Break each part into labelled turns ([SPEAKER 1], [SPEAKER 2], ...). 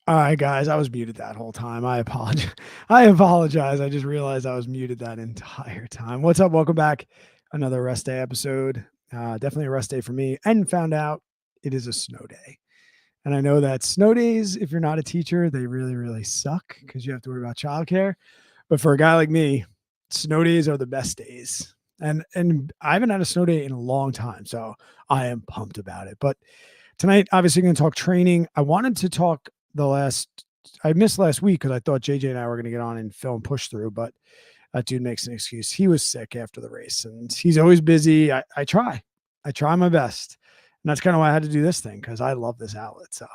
[SPEAKER 1] All right, guys, I was muted that whole time. I apologize. I apologize. I just realized I was muted that entire time. What's up? Welcome back. Another rest day episode. Definitely a rest day for me. And found out it is a snow day. And I know that snow days, if you're not a teacher, they really, really suck because you have to worry about childcare. But for a guy like me, snow days are the best days. And I haven't had a snow day in a long time, so I am pumped about it. But tonight, obviously, going to talk training. I wanted to talk I missed last week because I thought JJ and I were going to get on and film push through, but that dude makes an excuse. He was sick after the race and he's always busy. I try my best. And that's kind of why I had to do this thing because I love this outlet. So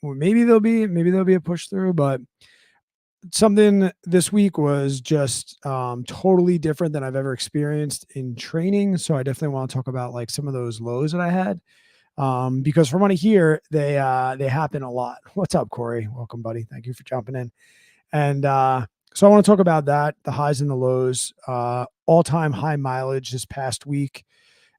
[SPEAKER 1] maybe there'll be a push through, but something this week was just totally different than I've ever experienced in training. So I definitely want to talk about like some of those lows that I had. Because from what I hear, they happen a lot. What's up, Corey? Welcome, buddy. Thank you for jumping in. And so I want to talk about that, the highs and the lows, all-time high mileage this past week,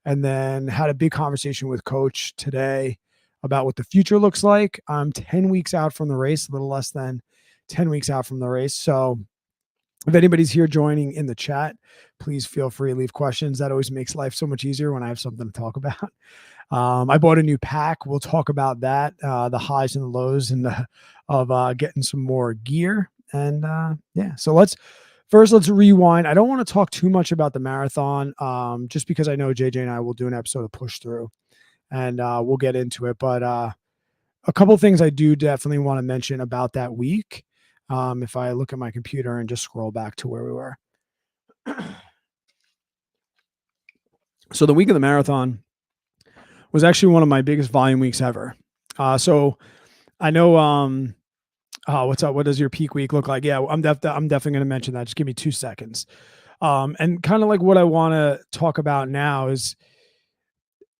[SPEAKER 1] and then had a big conversation with Coach today about what the future looks like. I'm 10 weeks out from the race, a little less than 10 weeks out from the race. So if anybody's here joining in the chat, please feel free to leave questions. That always makes life so much easier when I have something to talk about. I bought a new pack. We'll talk about that, the highs and the lows of getting some more gear. And yeah, so let's rewind. I don't want to talk too much about the marathon just because I know JJ and I will do an episode of push through and we'll get into it. But a couple of things I do definitely want to mention about that week. If I look at my computer and just scroll back to where we were. So the week of the marathon was actually one of my biggest volume weeks ever. So I know, what's up? What does your peak week look like? Yeah, I'm definitely going to mention that. Just give me 2 seconds. And kind of like what I want to talk about now is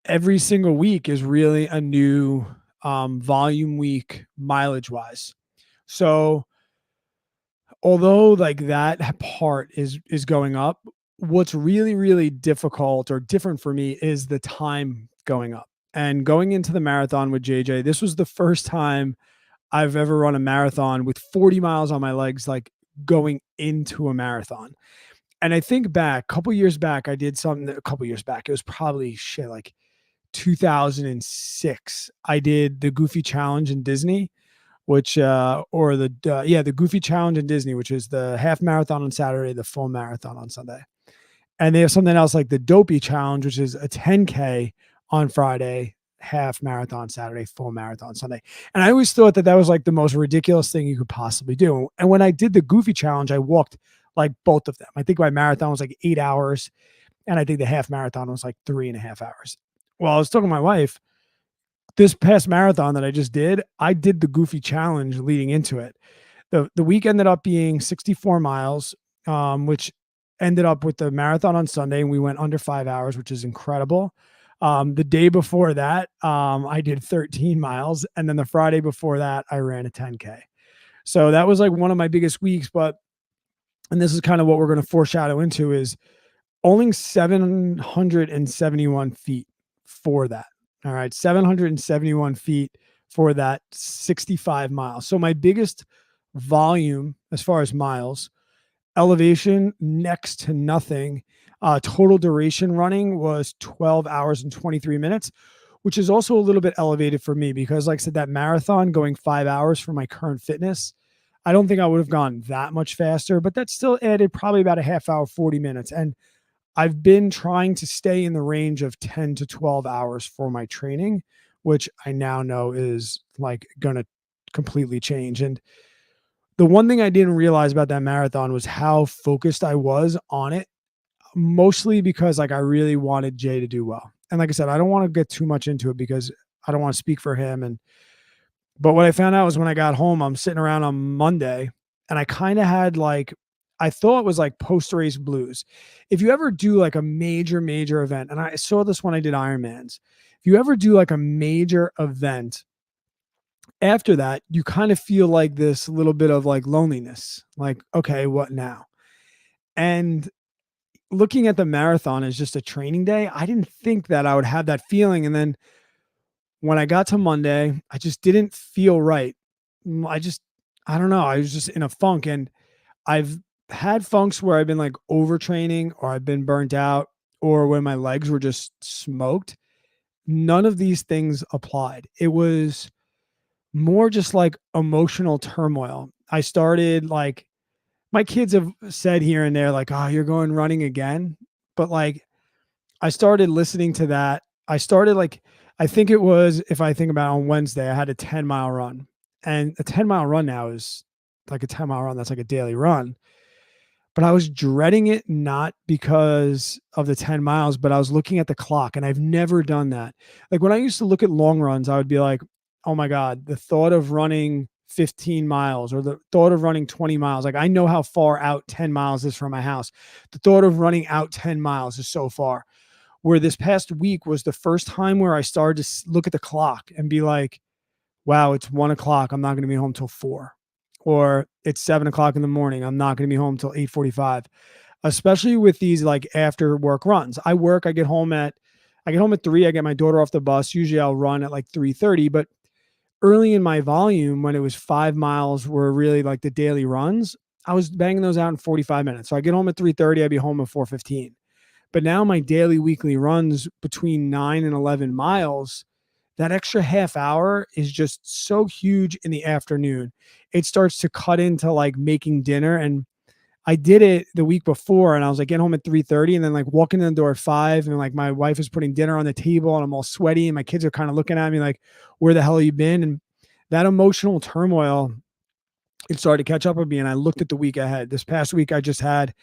[SPEAKER 1] every single week is really a new volume week mileage wise. So although like that part is going up, what's really, really difficult or different for me is the time going up. And going into the marathon with JJ, this was the first time I've ever run a marathon with 40 miles on my legs, like going into a marathon. And I think back a couple years back, I did something a couple years back. It was probably like 2006. I did the Goofy Challenge in Disney, which the Goofy Challenge in Disney, which is the half marathon on Saturday, the full marathon on Sunday. And they have something else like the Dopey Challenge, which is a 10K on Friday, half marathon Saturday, full marathon Sunday. And I always thought that was like the most ridiculous thing you could possibly do. And when I did the Goofy Challenge, I walked like both of them. I think my marathon was like 8 hours. And I think the half marathon was like 3.5 hours. Well, I was talking to my wife, this past marathon that I just did, I did the Goofy Challenge leading into it. The week ended up being 64 miles, which ended up with the marathon on Sunday, and we went under 5 hours, which is incredible. The day before that, I did 13 miles. And then the Friday before that, I ran a 10K. So that was like one of my biggest weeks. And this is kind of what we're going to foreshadow into, is only 771 feet for that. All right. 771 feet for that 65 miles. So my biggest volume as far as miles, elevation next to nothing. Total duration running was 12 hours and 23 minutes, which is also a little bit elevated for me because, like I said, that marathon going 5 hours for my current fitness, I don't think I would have gone that much faster, but that still added probably about a half hour, 40 minutes. And I've been trying to stay in the range of 10 to 12 hours for my training, which I now know is like going to completely change. And the one thing I didn't realize about that marathon was how focused I was on it, mostly because like I really wanted Jay to do well. And like I said, I don't want to get too much into it because I don't want to speak for him. But what I found out was when I got home, I'm sitting around on Monday and I kind of had like, I thought it was like post-race blues. If you ever do like a major event, and I saw this when I did Ironmans, if you ever do like a major event, after that, you kind of feel like this little bit of like loneliness, like, okay, what now? And looking at the marathon as just a training day, I didn't think that I would have that feeling. And then when I got to Monday, I just didn't feel right. I just, I don't know. I was just in a funk, and I've had funks where I've been like overtraining or I've been burnt out or when my legs were just smoked. None of these things applied. It was more just like emotional turmoil. I started like, my kids have said here and there, like, oh, you're going running again. But like, I started listening to that. I started like, I think it was, if I think about it, on Wednesday, I had a 10-mile run. And a 10-mile run now is like a 10-mile run. That's like a daily run. But I was dreading it, not because of the 10 miles, but I was looking at the clock, and I've never done that. Like when I used to look at long runs, I would be like, oh my God, the thought of running 15 miles or the thought of running 20 miles. Like I know how far out 10 miles is from my house. The thought of running out 10 miles is so far. Where this past week was the first time where I started to look at the clock and be like, wow, it's 1 o'clock. I'm not going to be home till 4. Or it's 7 o'clock in the morning. I'm not going to be home till 8:45. Especially with these like after work runs. I get home at 3. I get my daughter off the bus. Usually I'll run at like 3:30. But early in my volume, when it was 5 miles were really like the daily runs, I was banging those out in 45 minutes. So I get home at 3:30. I'd be home at 4:15. But now my daily weekly runs between 9 and 11 miles, that extra half hour is just so huge in the afternoon. It starts to cut into like making dinner. And I did it the week before, and I was like getting home at 3:30 and then like walking in the door at 5, and like my wife is putting dinner on the table and I'm all sweaty and my kids are kind of looking at me like, where the hell have you been? And that emotional turmoil, it started to catch up with me. And I looked at the week ahead. This past week, I just had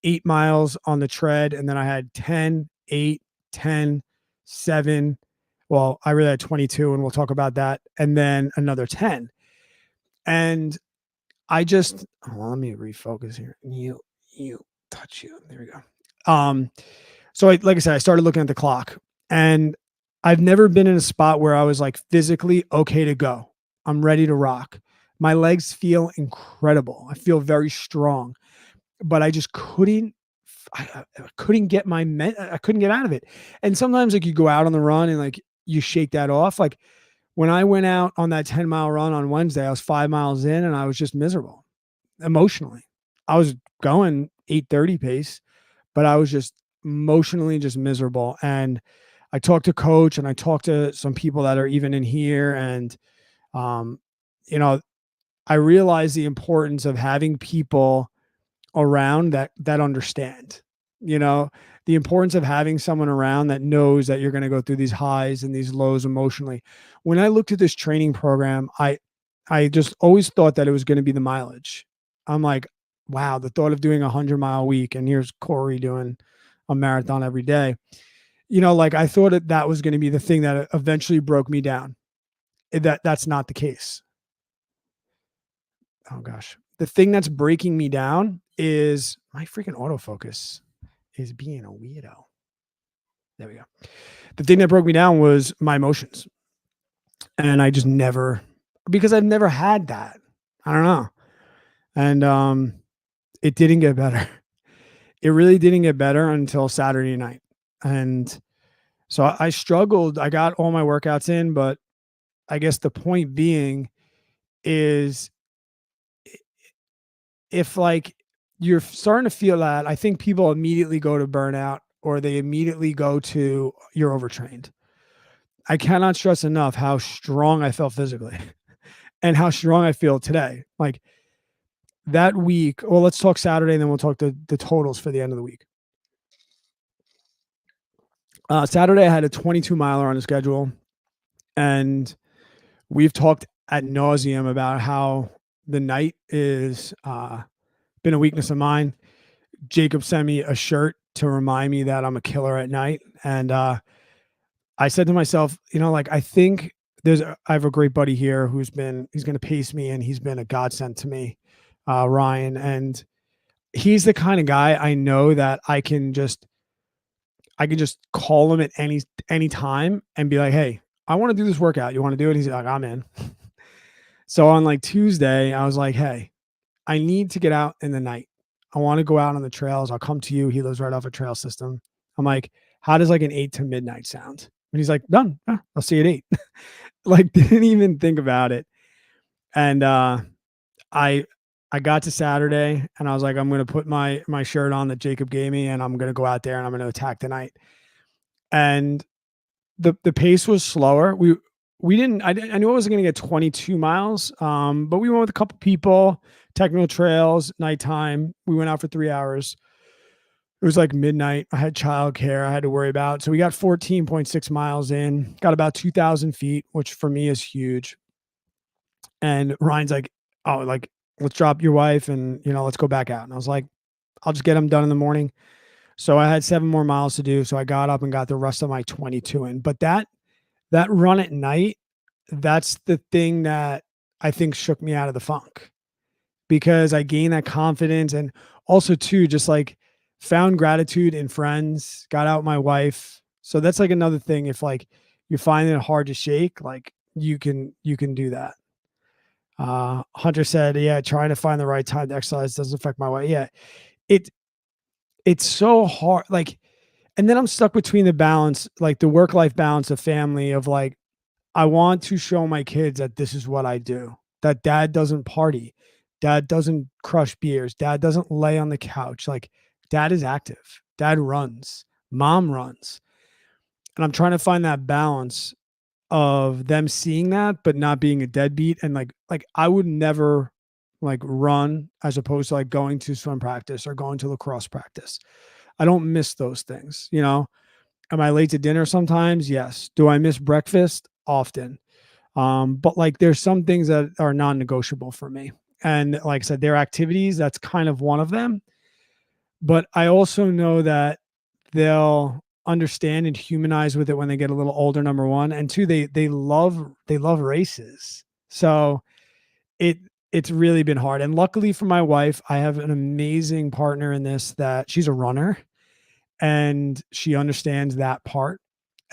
[SPEAKER 1] 8 miles on the tread. And then I had 10, 8, 10, 7. Well, I really had 22, and we'll talk about that. And then another 10. And I just, oh, let me refocus here. You touch you. There we go. So like I said, I started looking at the clock, and I've never been in a spot where I was like physically okay to go. I'm ready to rock. My legs feel incredible. I feel very strong, but I just couldn't. I couldn't get I couldn't get out of it. And sometimes like you go out on the run and like you shake that off. Like when I went out on that 10-mile run on Wednesday, I was 5 miles in and I was just miserable emotionally. I was going 8:30 pace, but I was just emotionally just miserable. And I talked to coach and I talked to some people that are even in here. And, um, you know, I realized the importance of having people around that understand, you know, the importance of having someone around that knows that you're going to go through these highs and these lows emotionally. When I looked at this training program, I just always thought that it was going to be the mileage. I'm like, wow, the thought of doing 100-mile week, and here's Corey doing a marathon every day. You know, like I thought that was going to be the thing that eventually broke me down. That's not the case. Oh gosh. The thing that's breaking me down is my freaking autofocus is being a weirdo. There we go. The thing that broke me down was my emotions. And I just never, because I've never had that. I don't know. And it didn't get better. It really didn't get better until Saturday night. And so I struggled. I got all my workouts in, but I guess the point being is if like you're starting to feel that, I think people immediately go to burnout or they immediately go to you're overtrained. I cannot stress enough how strong I felt physically and how strong I feel today. Like that week, well, let's talk Saturday and then we'll talk the totals for the end of the week. Saturday, I had a 22 miler on the schedule, and we've talked ad nauseum about how the night is been a weakness of mine. Jacob sent me a shirt to remind me that I'm a killer at night. And I said to myself, you know, like I think I have a great buddy here he's going to pace me, and he's been a godsend to me, Ryan. And he's the kind of guy I know that I can just call him at any time and be like, hey, I want to do this workout. You want to do it? He's like, I'm in. So on like Tuesday, I was like, hey, I need to get out in the night. I want to go out on the trails. I'll come to you. He lives right off a trail system. I'm like, how does like an 8 to midnight sound? And he's like, done. Yeah, I'll see you at 8. Like, didn't even think about it. And I I got to Saturday and I was like, I'm gonna put my shirt on that Jacob gave me, and I'm gonna go out there and I'm gonna attack tonight. And the pace was slower. We didn't I knew I wasn't gonna get 22 miles, but we went with a couple people, technical trails, nighttime. We went out for 3 hours. It was like midnight. I had childcare I had to worry about. So we got 14.6 miles in, got about 2,000 feet, which for me is huge. And Ryan's like, oh, like, let's drop your wife and, let's go back out. And I was like, I'll just get them done in the morning. So I had 7 more miles to do. So I got up and got the rest of my 22 in. But that run at night, that's the thing that I think shook me out of the funk, because I gained that confidence, and also too, just like found gratitude in friends, got out with my wife. So that's like another thing. If like you're finding it hard to shake, like you can do that. Hunter said, yeah, trying to find the right time to exercise doesn't affect my weight. Yeah. It it's so hard. Like, and then I'm stuck between the balance, like the work-life balance of family of like, I want to show my kids that this is what I do. That dad doesn't party. Dad doesn't crush beers. Dad doesn't lay on the couch. Like, dad is active. Dad runs. Mom runs. And I'm trying to find that balance of them seeing that, but not being a deadbeat. And like I would never like run as opposed to like going to swim practice or going to lacrosse practice. I don't miss those things. Am I late to dinner sometimes? Yes. Do I miss breakfast? Often. But like there's some things that are non-negotiable for me. And like I said, their activities, that's kind of one of them. But I also know that they'll understand and humanize with it when they get a little older, number one. And two, they love races. So it it's really been hard. And luckily for my wife, I have an amazing partner in this, that she's a runner and she understands that part.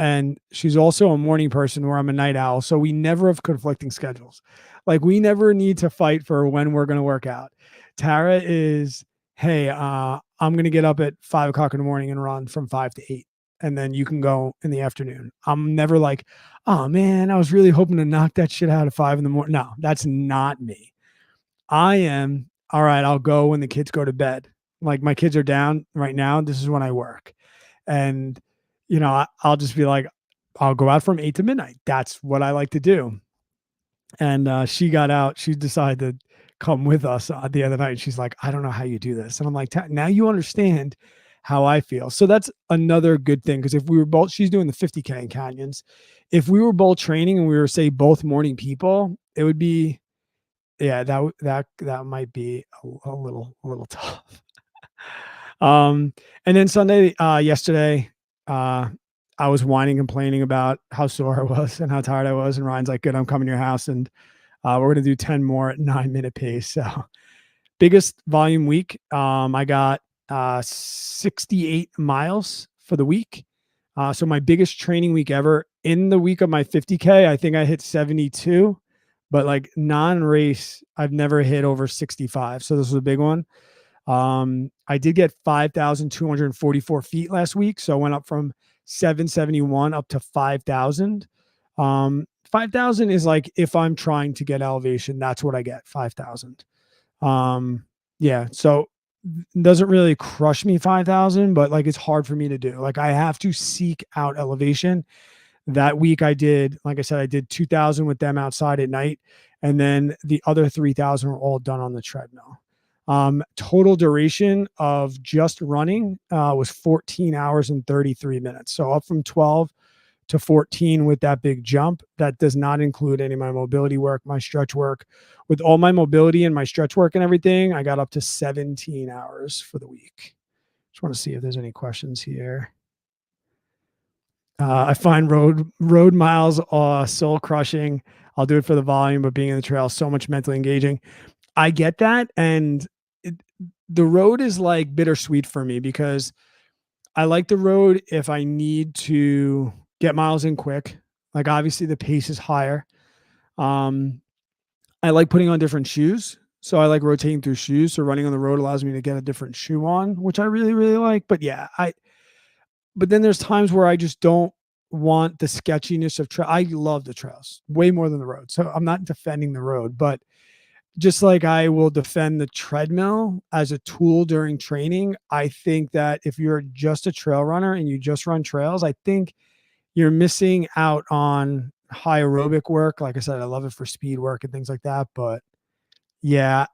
[SPEAKER 1] And she's also a morning person where I'm a night owl. So we never have conflicting schedules. Like we never need to fight for when we're going to work out. Tara is, hey, I'm going to get up at 5 o'clock in the morning and run from 5 to 8. And then you can go in the afternoon. I'm never like, oh man, I was really hoping to knock that shit out at 5 in the morning. No, that's not me. I am, all right, I'll go when the kids go to bed. Like my kids are down right now. This is when I work. And, I'll just be like, I'll go out from 8 to midnight. That's what I like to do. And she got out. She decided to come with us the other night. She's like, I don't know how you do this. And I'm like, now you understand how I feel. So that's another good thing. Because if we were both, she's doing the 50K in canyons. If we were both training and we were, say, both morning people, it would be, yeah, that might be a little tough. And then Sunday, yesterday, I was whining, complaining about how sore I was and how tired I was. And Ryan's like, good, I'm coming to your house. And we're going to do 10 more at 9-minute pace. So biggest volume week. I got 68 miles for the week. So my biggest training week ever. In the week of my 50K, I think I hit 72, but like non-race, I've never hit over 65. So this was a big one. I did get 5,244 feet last week. So I went up from 771 up to 5,000. 5,000 is like, if I'm trying to get elevation, that's what I get, 5,000. Yeah. So it doesn't really crush me 5,000, but like, it's hard for me to do. Like I have to seek out elevation. That week I did, like I said, I did 2,000 with them outside at night. And then the other 3,000 were all done on the treadmill. Total duration of just running was 14 hours and 33 minutes. So up from 12 to 14 with that big jump. That does not include any of my mobility work, my stretch work. With all my mobility and my stretch work and everything, I got up to 17 hours for the week. Just want to see if there's any questions here. I find road miles soul crushing. I'll do it for the volume, but being in the trail is so much mentally engaging. I get that. And the road is like bittersweet for me, because I like the road if I need to get miles in quick. Like obviously the pace is higher. I like putting on different shoes. So I like rotating through shoes. So running on the road allows me to get a different shoe on, which I really, really like. But yeah, but then there's times where I just don't want the sketchiness of trail. I love the trails way more than the road. So I'm not defending the road, but just like I will defend the treadmill as a tool during training, I think that if you're just a trail runner and you just run trails, I think you're missing out on high aerobic work. Like I said, I love it for speed work and things like that. But yeah,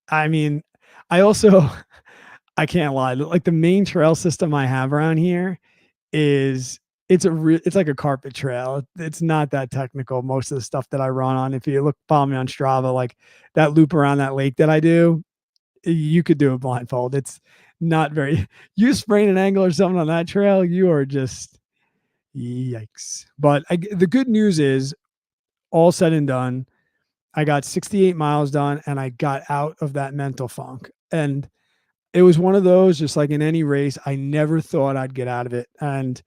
[SPEAKER 1] I mean, I also, I can't lie. Like the main trail system I have around here is it's like a carpet trail. It's not that technical. Most of the stuff that I run on, if you follow me on Strava, like that loop around that lake that I do, you could do a blindfold. It's not very, you sprain an ankle or something on that trail, you are just yikes. But the good news is, all said and done, I got 68 miles done and I got out of that mental funk. And it was one of those, just like in any race, I never thought I'd get out of it. And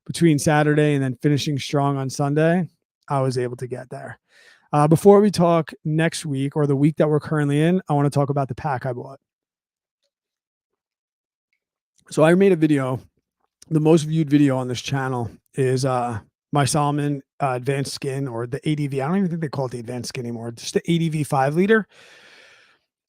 [SPEAKER 1] between Saturday and then finishing strong on Sunday, I was able to get there. Before we talk next week or the week that we're currently in, I want to talk about the pack I bought. So I made a video. The most viewed video on this channel is my Salomon Advanced Skin, or the ADV. I don't even think they call it the Advanced Skin anymore. Just the ADV 5-liter.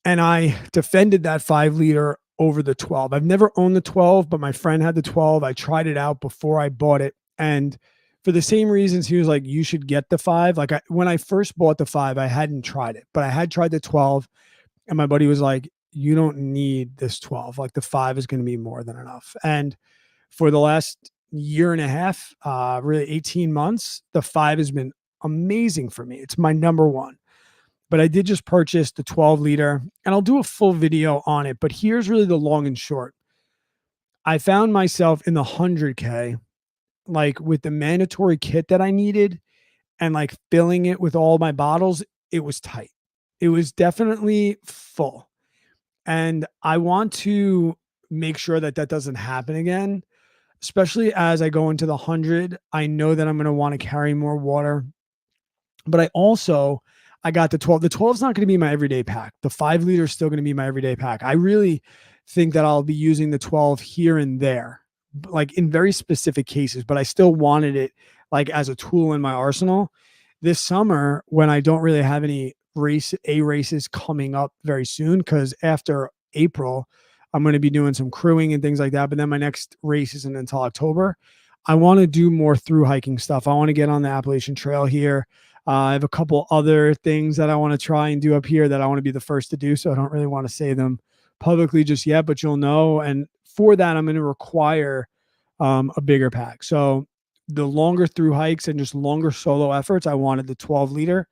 [SPEAKER 1] And I defended that 5-liter over the 12. I've never owned the 12, but my friend had the 12. I tried it out before I bought it. And for the same reasons, he was like, you should get the 5. Like when I first bought the 5, I hadn't tried it, but I had tried the 12. And my buddy was like, you don't need this 12. Like the 5 is going to be more than enough. And for the last year and a half, really 18 months, the 5 has been amazing for me. It's my number one. But I did just purchase the 12-liter, and I'll do a full video on it. But here's really the long and short. I found myself in the 100K, like with the mandatory kit that I needed and like filling it with all my bottles. It was tight. It was definitely full. And I want to make sure that that doesn't happen again, especially as I go into the 100. I know that I'm going to want to carry more water, but I got the 12. The 12 is not going to be my everyday pack. The 5-liter is still going to be my everyday pack. I really think that I'll be using the 12 here and there, like in very specific cases, but I still wanted it like as a tool in my arsenal. This summer, when I don't really have any races coming up very soon, because after April, I'm going to be doing some crewing and things like that. But then my next race isn't until October. I want to do more through hiking stuff. I want to get on the Appalachian Trail here. I have a couple other things that I want to try and do up here that I want to be the first to do. So I don't really want to say them publicly just yet, but you'll know. And for that, I'm going to require a bigger pack. So the longer through hikes and just longer solo efforts, I wanted the 12-liter.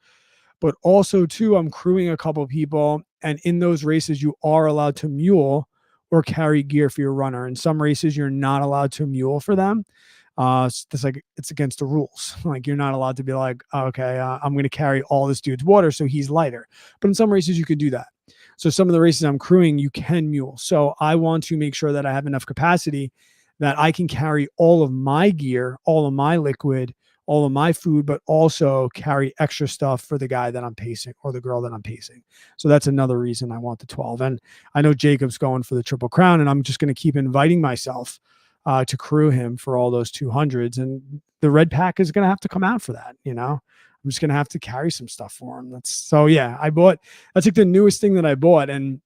[SPEAKER 1] But also, too, I'm crewing a couple of people. And in those races, you are allowed to mule or carry gear for your runner. In some races, you're not allowed to mule for them. It's against the rules. Like you're not allowed to be like, okay, I'm going to carry all this dude's water, so he's lighter. But in some races you could do that. So some of the races I'm crewing, you can mule. So I want to make sure that I have enough capacity that I can carry all of my gear, all of my liquid, all of my food, but also carry extra stuff for the guy that I'm pacing or the girl that I'm pacing. So that's another reason I want the 12. And I know Jacob's going for the Triple Crown, and I'm just going to keep inviting myself to crew him for all those 200s. And the red pack is going to have to come out for that. You know, I'm just going to have to carry some stuff for him. That's like the newest thing that I bought. And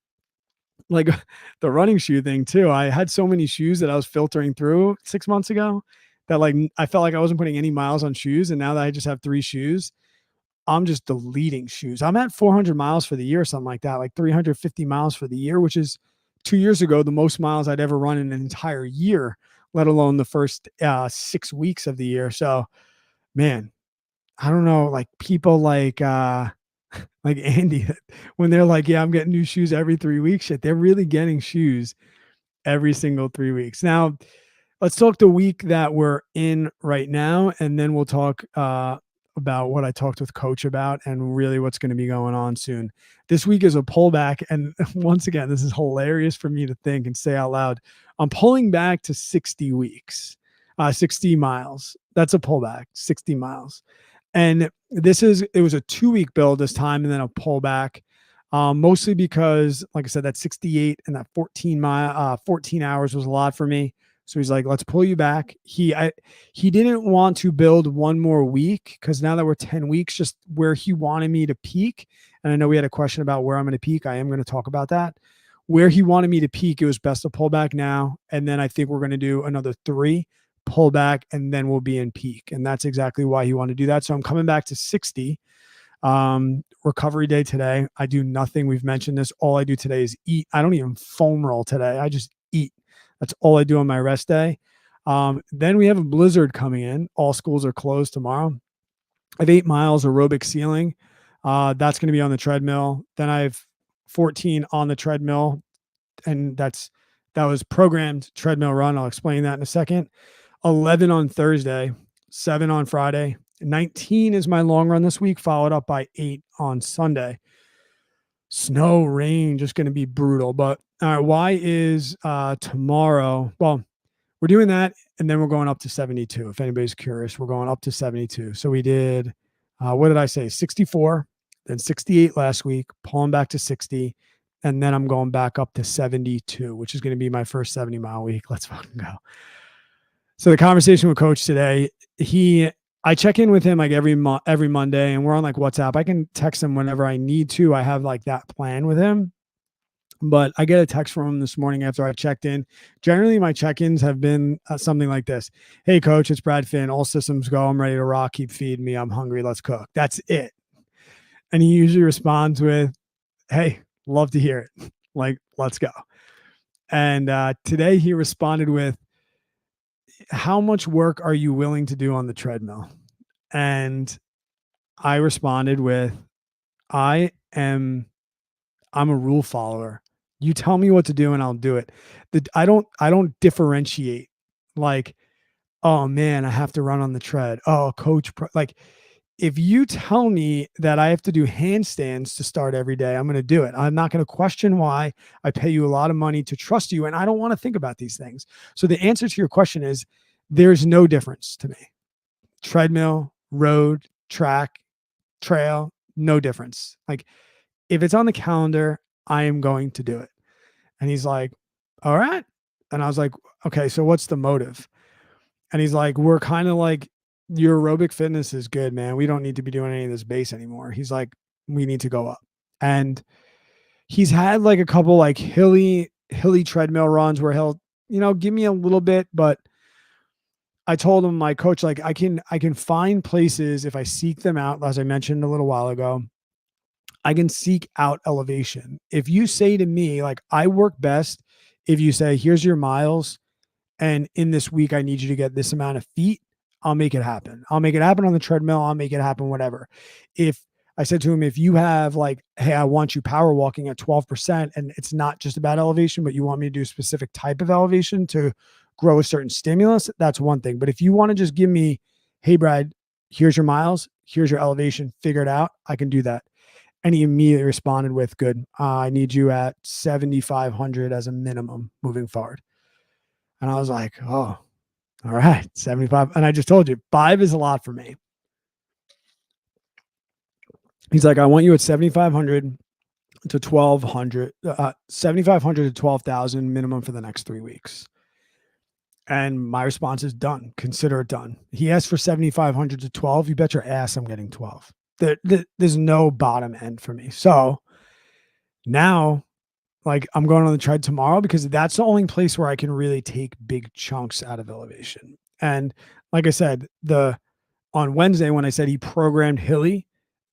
[SPEAKER 1] like the running shoe thing too. I had so many shoes that I was filtering through 6 months ago that like, I felt like I wasn't putting any miles on shoes. And now that I just have 3 shoes, I'm just deleting shoes. I'm at 400 miles for the year, something like that, like 350 miles for the year, which is 2 years ago, the most miles I'd ever run in an entire year, let alone the first 6 weeks of the year. So, man, I don't know, like people like Andy, when they're like, yeah, I'm getting new shoes every 3 weeks, shit, they're really getting shoes every single 3 weeks. Now, let's talk the week that we're in right now, and then we'll talk about what I talked with Coach about and really what's going to be going on soon. This week is a pullback, and once again, this is hilarious for me to think and say out loud. I'm pulling back to 60 weeks, 60 miles. That's a pullback, 60 miles. And it was a 2-week build this time and then a pullback, mostly because, like I said, that 68 and that 14 hours was a lot for me. So he's like, let's pull you back. He didn't want to build one more week because now that we're 10 weeks, just where he wanted me to peak. And I know we had a question about where I'm going to peak. I am going to talk about that. Where he wanted me to peak, it was best to pull back now. And then I think we're going to do another 3, pull back, and then we'll be in peak. And that's exactly why he wanted to do that. So I'm coming back to 60. Recovery day today. I do nothing. We've mentioned this. All I do today is eat. I don't even foam roll today. I just eat. That's all I do on my rest day. Then we have a blizzard coming in. All schools are closed tomorrow. I have 8 miles aerobic ceiling. That's going to be on the treadmill. Then I have 14 on the treadmill, and that was programmed treadmill run. I'll explain that in a second. 11 on Thursday, 7 on Friday. 19 is my long run this week, followed up by 8 on Sunday. Snow, rain, just going to be brutal. But why is tomorrow? Well, we're doing that, and then we're going up to 72. If anybody's curious, we're going up to 72. So we did, what did I say? 64, then 68 last week, pulling back to 60, and then I'm going back up to 72, which is going to be my first 70-mile week. Let's fucking go. So the conversation with Coach today, I check in with him like every Monday, and we're on like WhatsApp. I can text him whenever I need to. I have like that plan with him. But I get a text from him this morning after I checked in. Generally, my check-ins have been something like this. Hey, Coach, it's Brad Finn. All systems go. I'm ready to rock. Keep feeding me. I'm hungry. Let's cook. That's it. And he usually responds with, hey, love to hear it. Like, let's go. And today he responded with, how much work are you willing to do on the treadmill? And I responded with, I'm a rule follower. You tell me what to do and I'll do it. I don't differentiate like, oh man, I have to run on the tread. Oh, coach, like if you tell me that I have to do handstands to start every day, I'm going to do it. I'm not going to question why. I pay you a lot of money to trust you, and I don't want to think about these things. So the answer to your question is there's no difference to me. Treadmill, road, track, trail, no difference. Like if it's on the calendar, I am going to do it. And he's like, all right. And I was like, okay, so what's the motive? And he's like, we're kind of like, your aerobic fitness is good, man. We don't need to be doing any of this base anymore. He's like, we need to go up. And he's had like a couple like hilly treadmill runs where he'll, give me a little bit, but I told him, my coach, like I can find places if I seek them out, as I mentioned a little while ago, I can seek out elevation. If you say to me, like I work best if you say, here's your miles, and in this week, I need you to get this amount of feet, I'll make it happen. I'll make it happen on the treadmill. I'll make it happen, whatever. If I said to him, if you have like, hey, I want you power walking at 12%, and it's not just about elevation, but you want me to do a specific type of elevation to grow a certain stimulus, that's one thing. But if you want to just give me, hey, Brad, here's your miles, here's your elevation, figure it out, I can do that. And he immediately responded with, good, I need you at 7,500 as a minimum moving forward. And I was like, oh, all right, 75. And I just told you, 5 is a lot for me. He's like, I want you at 7,500 to 1,200, 7,500 to 12,000 minimum for the next 3 weeks. And my response is done. Consider it done. He asked for 7,500 to 12. You bet your ass I'm getting 12. There's no bottom end for me. So now, like I'm going on the tread tomorrow because that's the only place where I can really take big chunks out of elevation. And like I said, on Wednesday, when I said he programmed hilly,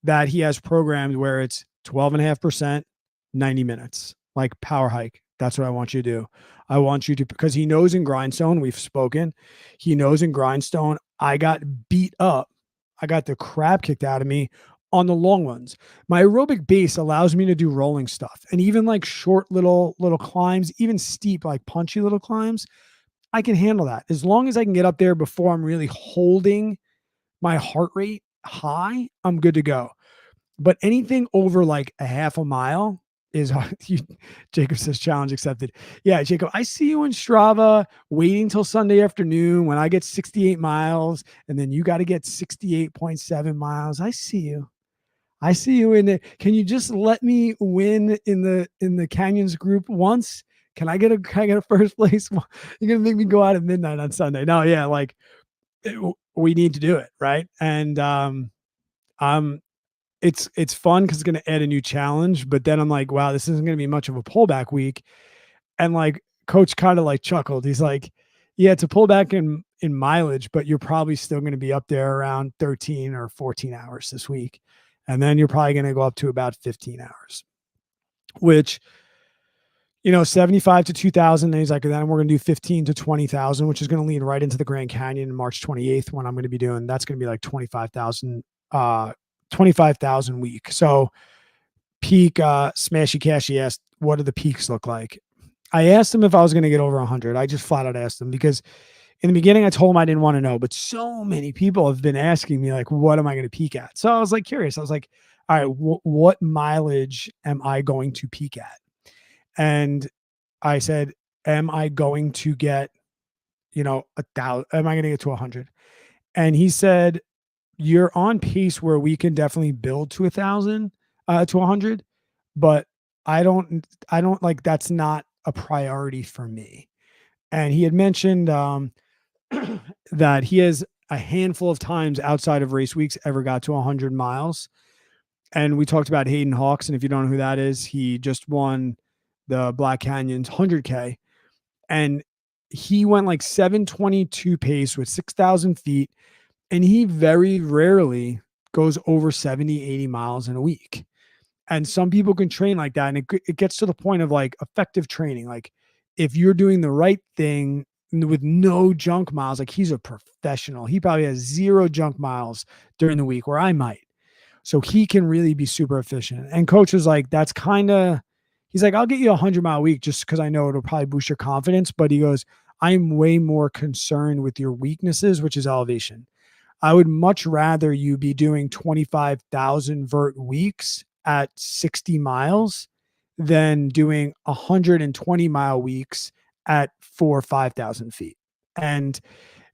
[SPEAKER 1] that he has programmed where it's 12.5%, 90 minutes, like power hike. That's what I want you to do. I want you to, because he knows in grindstone, we've spoken, he knows in grindstone, I got beat up. I got the crap kicked out of me on the long ones. My aerobic base allows me to do rolling stuff, and even like short little climbs, even steep, like punchy little climbs, I can handle that. As long as I can get up there before I'm really holding my heart rate high, I'm good to go. But anything over like a half a mile is hard. Jacob says challenge accepted. Yeah, Jacob, I see you in Strava waiting till Sunday afternoon when I get 68 miles and then you got to get 68.7 miles. I see you. I see you in it. Can you just let me win in the Canyons group once? can I get a first place? You're gonna make me go out at midnight on Sunday. No, yeah, like we need to do it, right? And um it's fun because it's gonna add a new challenge, but then I'm like, wow, this isn't gonna be much of a pullback week. And like coach kind of like chuckled. He's like, yeah, it's a pullback in mileage, but you're probably still going to be up there around 13 or 14 hours this week. And then you're probably going to go up to about 15 hours, which, 75 to 2000. And he's like, then we're going to do 15 to 20,000, which is going to lead right into the Grand Canyon on March 28th when I'm going to be doing, that's going to be like 25,000 week. So peak, Smashy Cashy asked, what do the peaks look like? I asked him if I was going to get over 100. I just flat out asked him because in the beginning I told him I didn't want to know, but so many people have been asking me like, what am I going to peak at? So I was like curious. I was like, all right, what mileage am I going to peak at? And I said, am I going to get, 1,000? Am I going to get to 100? And he said, you're on pace where we can definitely build to 1,000, to 100, but I don't like, that's not a priority for me. And he had mentioned that he has a handful of times outside of race weeks ever got to 100 miles. And we talked about Hayden Hawks. And if you don't know who that is, he just won the Black Canyons 100K. And he went like 7:22 pace with 6,000 feet. And he very rarely goes over 70, 80 miles in a week. And some people can train like that. And it gets to the point of like effective training. Like if you're doing the right thing with no junk miles, like he's a professional. He probably has 0 junk miles during the week where I might. So he can really be super efficient. And coach was like, that's kind of, he's like, I'll get you a 100-mile week just because I know it'll probably boost your confidence. But he goes, I'm way more concerned with your weaknesses, which is elevation. I would much rather you be doing 25,000 vert weeks at 60 miles than doing 120-mile weeks at 4,000 or 5,000 feet. And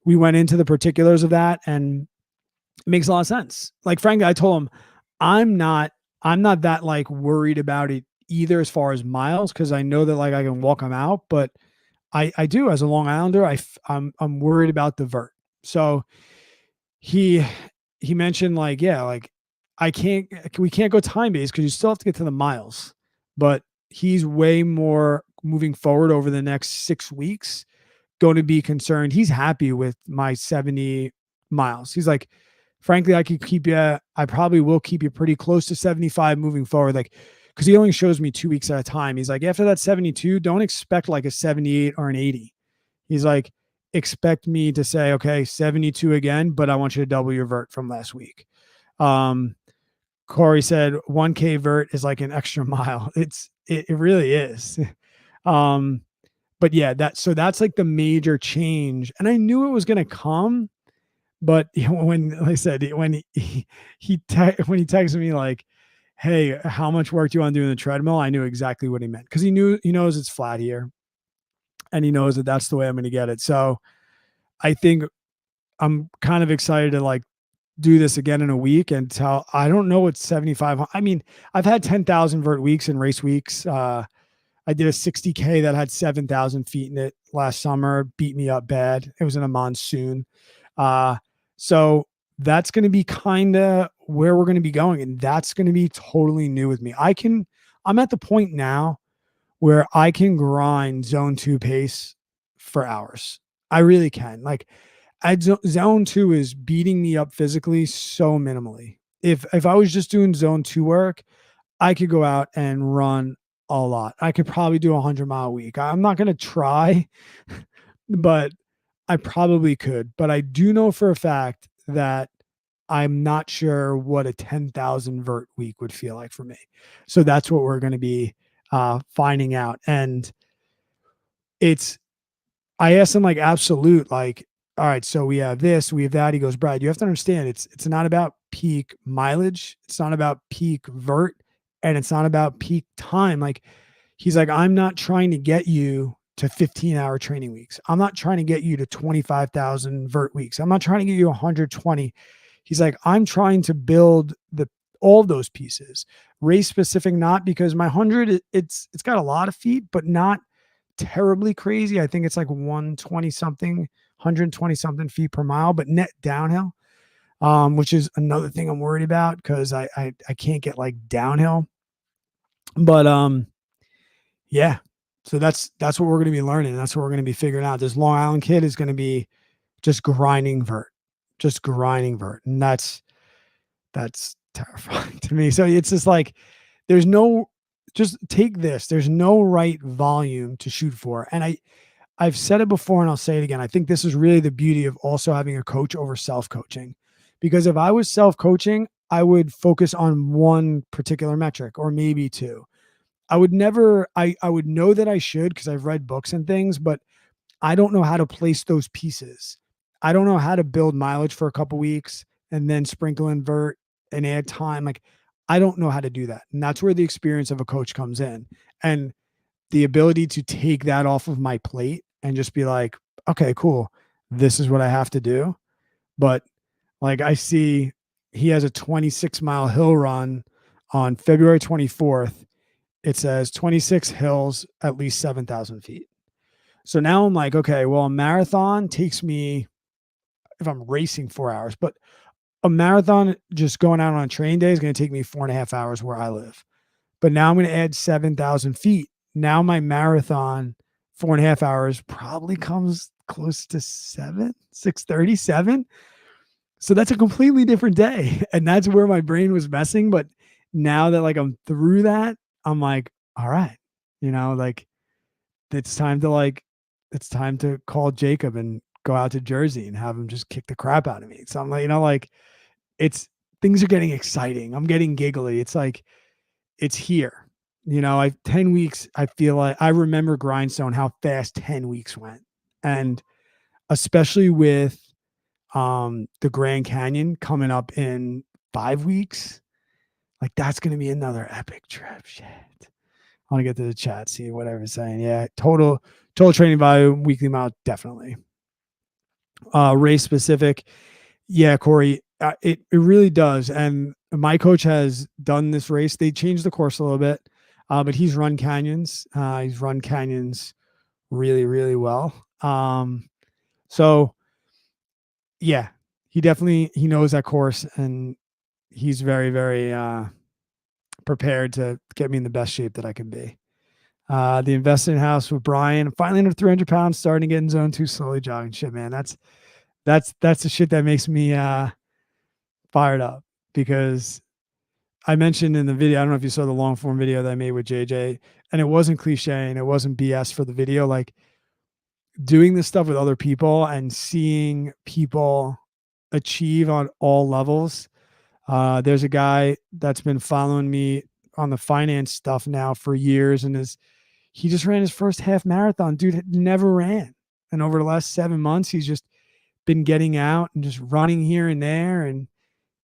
[SPEAKER 1] we went into the particulars of that, and it makes a lot of sense. Like, frankly, I told him, I'm not that like worried about it either as far as miles, because I know that like I can walk them out, but I do, as a Long Islander, I'm worried about the vert. So he mentioned like, yeah, like we can't go time based because you still have to get to the miles, but he's way more moving forward over the next 6 weeks going to be concerned. He's happy with my 70 miles. He's like, frankly, I probably will keep you pretty close to 75 moving forward. Like, cause he only shows me 2 weeks at a time. He's like, after that 72, don't expect like a 78 or an 80. He's like, expect me to say, okay, 72 again, but I want you to double your vert from last week. Corey said 1K vert is like an extra mile. It really is. But yeah, that's like the major change. And I knew it was going to come, but when, like I said, when he texted me like, hey, how much work do you want to do in the treadmill? I knew exactly what he meant. Cause he knows it's flat here and he knows that that's the way I'm going to get it. So I think I'm kind of excited to like do this again in a week and I don't know what 75. I mean, I've had 10,000 vert weeks and race weeks. I did a 60K that had 7,000 feet in it last summer, beat me up bad. It was in a monsoon. So that's going to be kind of where we're going to be going. And that's going to be totally new with me. I'm at the point now where I can grind zone 2 pace for hours. I really can. Like, zone 2 is beating me up physically so minimally. If I was just doing zone 2 work, I could go out and run a lot. I could probably do a 100-mile week. I'm not going to try, but I probably could. But I do know for a fact that I'm not sure what a 10,000 vert week would feel like for me. So that's what we're going to be finding out. And I asked him like absolute, like, all right, so we have this, we have that. He goes, Brad, you have to understand it's not about peak mileage. It's not about peak vert, and it's not about peak time. Like, he's like, I'm not trying to get you to 15-hour training weeks. I'm not trying to get you to 25,000 vert weeks. I'm not trying to get you 120. He's like, I'm trying to build all those pieces, race specific, not because my 100, it's got a lot of feet, but not terribly crazy. I think it's like 120 something, 120 something feet per mile, but net downhill, which is another thing I'm worried about because I can't get like downhill. But yeah. So that's what we're going to be learning. That's what we're going to be figuring out. This Long Island kid is going to be just grinding vert, and that's terrifying to me. So it's just like there's no, just take this. There's no right volume to shoot for, and I've said it before and I'll say it again. I think this is really the beauty of also having a coach over self-coaching, because if I was self-coaching, I would focus on one particular metric or maybe two. I would never, I would know that I should because I've read books and things, but I don't know how to place those pieces. I don't know how to build mileage for a couple weeks and then sprinkle invert and add time. Like I don't know how to do that. And that's where the experience of a coach comes in. And the ability to take that off of my plate and just be like, okay, cool. This is what I have to do. But like I see he has a 26-mile hill run on February 24th. It says 26 hills, at least 7,000 feet. So now I'm like, okay, well, a marathon takes me, if I'm racing, 4 hours, but a marathon just going out on a training day is going to take me 4.5 hours where I live. But now I'm going to add 7,000 feet. Now my marathon 4.5 hours probably comes close to 6:37. So that's a completely different day. And that's where my brain was messing. But now that like I'm through that, I'm like, all right, like it's time to call Jacob and go out to Jersey and have him just kick the crap out of me. So I'm like, like it's, things are getting exciting. I'm getting giggly. It's like, it's here. 10 weeks, I feel like I remember Grindstone, how fast 10 weeks went. And especially with the Grand Canyon coming up in 5 weeks, like that's going to be another epic trip. Shit. I want to get to the chat, see what everyone's saying. Yeah. Total training value, weekly mile, definitely. Race specific. Yeah, Corey, it really does. And my coach has done this race. They changed the course a little bit, but he's run canyons. He's run canyons really, really well. So yeah, he knows that course, and he's very, very prepared to get me in the best shape that I can be. The investing house with Brian, finally under 300 pounds, starting to get in zone 2, slowly jogging. Shit, man, that's the shit that makes me fired up, because I mentioned in the video, I don't know if you saw the long form video that I made with JJ, and it wasn't cliche and it wasn't BS for the video. Like doing this stuff with other people and seeing people achieve on all levels. There's a guy that's been following me on the finance stuff now for years, and he just ran his first half marathon. Dude never ran. And over the last 7 months, he's just been getting out and just running here and there. And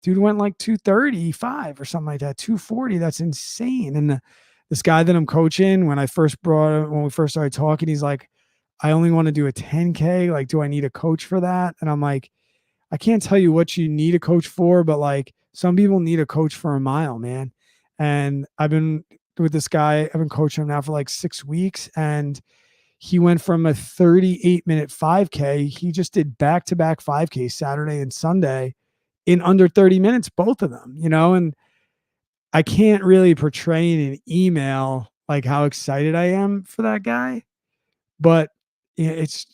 [SPEAKER 1] dude went like 235 or something like that, 240. That's insane. And this guy that I'm coaching, when we first started talking, he's like, I only want to do a 10K. Like, do I need a coach for that? And I'm like, I can't tell you what you need a coach for, but like some people need a coach for a mile, man. And I've been with this guy, I've been coaching him now for like 6 weeks, and he went from a 38-minute 5K. He just did back-to-back 5K Saturday and Sunday in under 30 minutes, both of them, and I can't really portray in an email like how excited I am for that guy, but it's,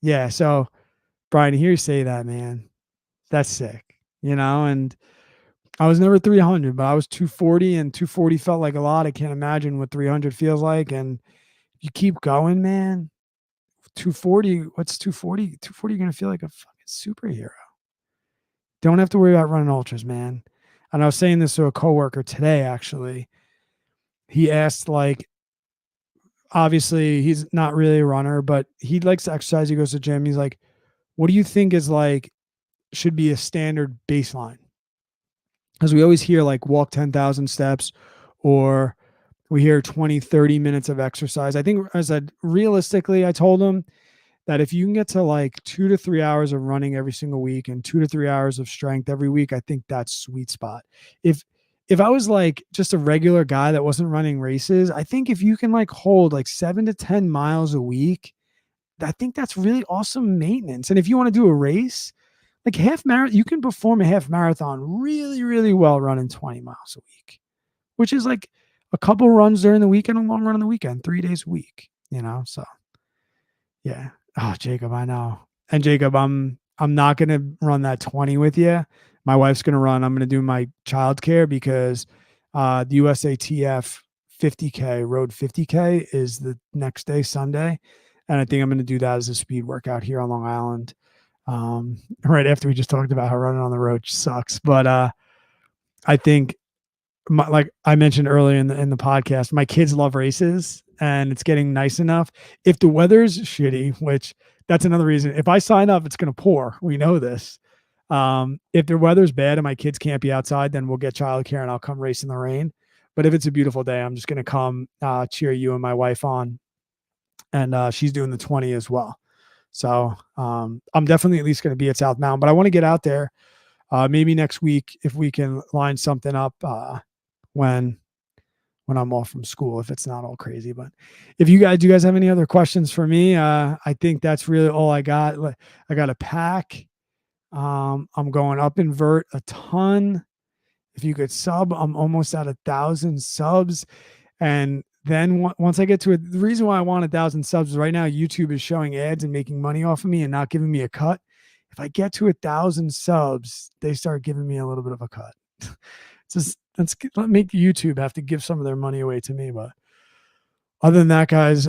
[SPEAKER 1] yeah. So Brian, to hear you say that, man, that's sick, and I was never 300, but I was 240, and 240 felt like a lot. I can't imagine what 300 feels like. And you keep going, man. 240, what's 240? 240, you're going to feel like a fucking superhero. Don't have to worry about running ultras, man. And I was saying this to a coworker today, actually. He asked, like, obviously he's not really a runner, but he likes to exercise. He goes to the gym. He's like, what do you think is like, should be a standard baseline? Because we always hear like walk 10,000 steps, or we hear 20, 30 minutes of exercise. I think I said, realistically, I told him that if you can get to like 2 to 3 hours of running every single week and 2 to 3 hours of strength every week, I think that's sweet spot. If if I was like just a regular guy that wasn't running races, I think if you can like hold like 7 to 10 miles a week, I think that's really awesome maintenance. And if you want to do a race, like half marathon, you can perform a half marathon really, really well running 20 miles a week, which is like a couple runs during the weekend, a long run on the weekend, 3 days a week, So yeah. Oh, Jacob, I know. And Jacob, I'm not gonna run that 20 with you. My wife's gonna run. I'm gonna do my childcare because the USATF 50K road 50K is the next day, Sunday. And I think I'm gonna do that as a speed workout here on Long Island. Right after we just talked about how running on the road sucks. But I think like I mentioned earlier in the podcast, my kids love races and it's getting nice enough. If the weather's shitty, which that's another reason, if I sign up, it's going to pour. We know this. If the weather's bad and my kids can't be outside, then we'll get childcare and I'll come race in the rain. But if it's a beautiful day, I'm just going to come cheer you and my wife on. And she's doing the 20 as well. So I'm definitely at least going to be at South Mountain, but I want to get out there maybe next week if we can line something up when I'm off from school, if it's not all crazy. But if do you guys have any other questions for me? I think that's really all I got. I got a pack. I'm going up in vert a ton. If you could sub, I'm almost at 1,000 subs. And then once I get to it, the reason why I want 1,000 subs is right now YouTube is showing ads and making money off of me and not giving me a cut. If I get to 1,000 subs, they start giving me a little bit of a cut. Just let's make YouTube have to give some of their money away to me. But other than that, guys,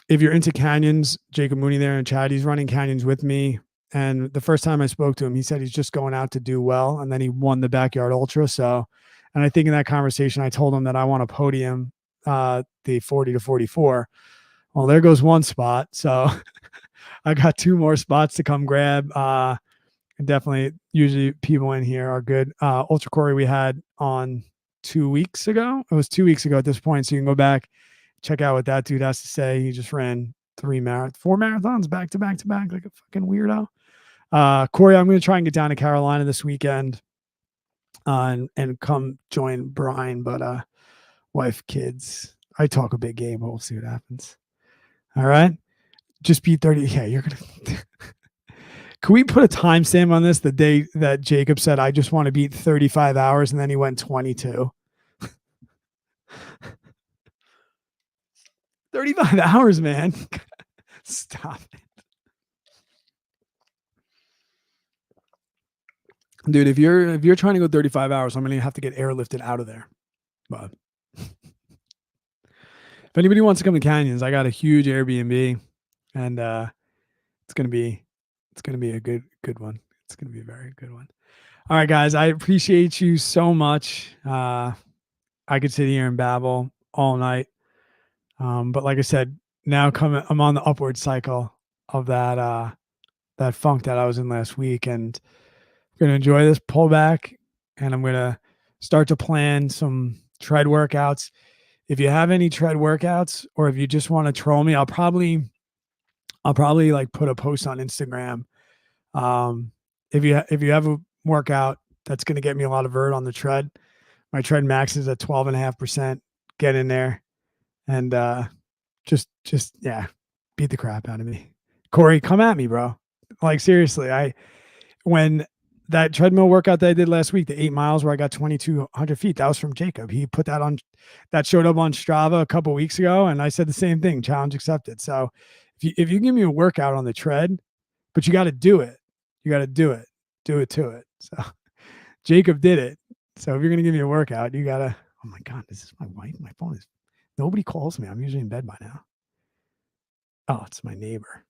[SPEAKER 1] if you're into canyons, Jacob Mooney there in chat, he's running canyons with me. And the first time I spoke to him, he said he's just going out to do well. And then he won the backyard ultra. So, and I think in that conversation, I told him that I want a podium, the 40 to 44. Well, there goes one spot. So I got 2 more spots to come grab. And definitely, usually people in here are good. Ultra Corey we had on 2 weeks ago. It was 2 weeks ago at this point. So you can go back, check out what that dude has to say. He just ran 4 marathons back to back to back, like a fucking weirdo. Corey, I'm going to try and get down to Carolina this weekend and come join Brian, but wife, kids, I talk a big game, but we'll see what happens. All right. Just beat 30. Yeah, you're going to. Can we put a timestamp on this? The day that Jacob said, I just want to beat 35 hours, and then he went 22. 35 hours, man. Stop it. Dude, if you're trying to go 35 hours, I'm gonna have to get airlifted out of there. But if anybody wants to come to Canyons, I got a huge Airbnb, and it's gonna be a good one. It's gonna be a very good one. All right, guys, I appreciate you so much. I could sit here and babble all night, but like I said, now I'm on the upward cycle of that funk that I was in last week, and I'm gonna enjoy this pullback, and I'm gonna start to plan some tread workouts. If you have any tread workouts, or if you just want to troll me, I'll probably like put a post on Instagram. If you have a workout that's gonna get me a lot of vert on the tread, my tread max is at 12.5%. Get in there and just yeah, beat the crap out of me. Corey, come at me, bro. Like seriously, when that treadmill workout that I did last week, the 8 miles where I got 2,200 feet, that was from Jacob. He put that showed up on Strava a couple weeks ago, and I said the same thing. Challenge accepted. So if you give me a workout on the tread, but you got to do it, do it to it. So Jacob did it. So if you're gonna give me a workout, you gotta. Oh my God, this is my wife. My phone is. Nobody calls me. I'm usually in bed by now. Oh, it's my neighbor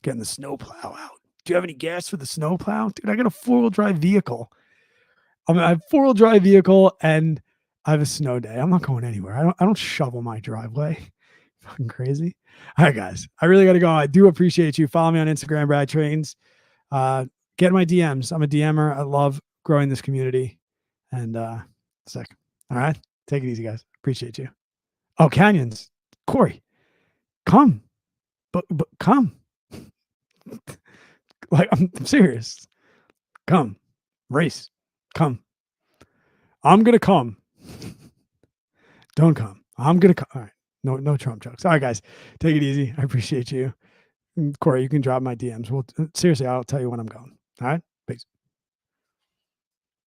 [SPEAKER 1] getting the snowplow out. Do you have any gas for the snowplow? Dude, I got a 4-wheel drive vehicle. I have a 4-wheel drive vehicle and I have a snow day. I'm not going anywhere. I don't shovel my driveway. Fucking crazy. All right, guys. I really got to go. I do appreciate you. Follow me on Instagram, Brad Trains. Get my DMs. I'm a DMer. I love growing this community. And sick. All right. Take it easy, guys. Appreciate you. Oh, Canyons. Corey, come. But come. Like, I'm serious. Come. Race. Come. I'm gonna come. Don't come. I'm gonna come. All right. No, no Trump jokes. All right, guys, take it easy. I appreciate you. Corey, you can drop my DMs. Well, seriously, I'll tell you when I'm going. All right.